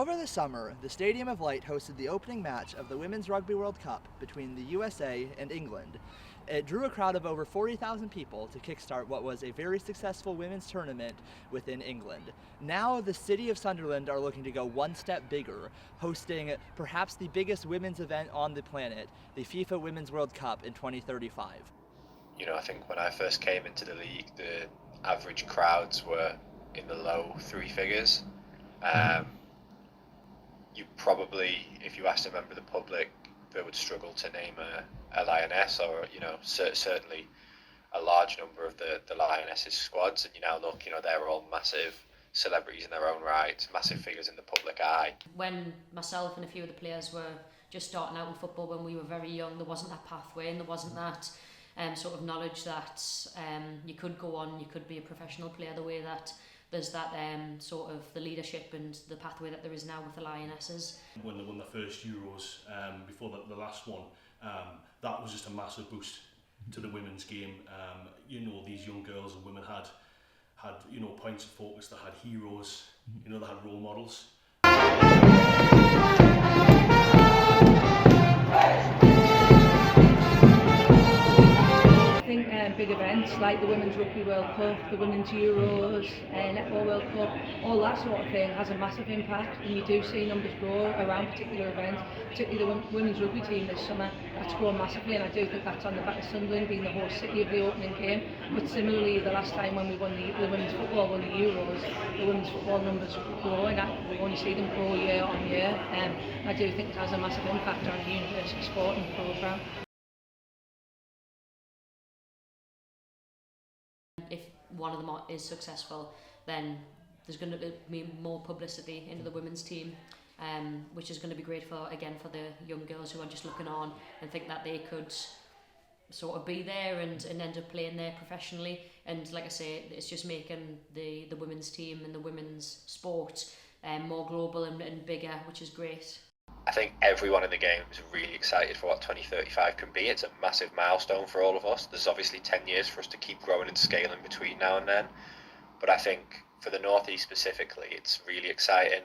Over the summer, the Stadium of Light hosted the opening match of the Women's Rugby World Cup between the USA and England. It drew a crowd of over 40,000 people to kickstart what was a very successful women's tournament within England. Now the city of Sunderland are looking to go one step bigger, hosting perhaps the biggest women's event on the planet, the FIFA Women's World Cup in 2035. I think when I first came into the league, the average crowds were in the low three figures. You probably, if you asked a member of the public, they would struggle to name a lioness, or certainly a large number of the lionesses squads. And you now look, they're all massive celebrities in their own right, massive figures in the public eye. When myself and a few of the players were just starting out in football when we were very young, there wasn't that pathway and there wasn't that sort of knowledge that you could go on, you could be a professional player the way that there's that sort of the leadership and the pathway that there is now with the Lionesses. When they won the first Euros, before the last one, that was just a massive boost to the women's game. These young girls and women had points of focus, they had heroes, they had role models. I think big events like the Women's Rugby World Cup, the Women's Euros, Netball World Cup, all that sort of thing has a massive impact, and you do see numbers grow around particular events, particularly the Women's Rugby team this summer. That's grown massively, and I do think that's on the back of Sunderland being the host city of the opening game. But similarly, the last time when we won the Women's Football won the Euros, the Women's Football numbers were growing. We only see them grow year on year, and I do think it has a massive impact on the university sport and programme. If one of them is successful, then there's going to be more publicity into the women's team, which is going to be great for the young girls who are just looking on and think that they could sort of be there and end up playing there professionally. And like I say, it's just making the women's team and the women's sport more global and bigger, which is great. I think everyone in the game is really excited for what 2035 can be. It's a massive milestone for all of us. There's obviously 10 years for us to keep growing and scaling between now and then. But I think for the North East specifically, it's really exciting.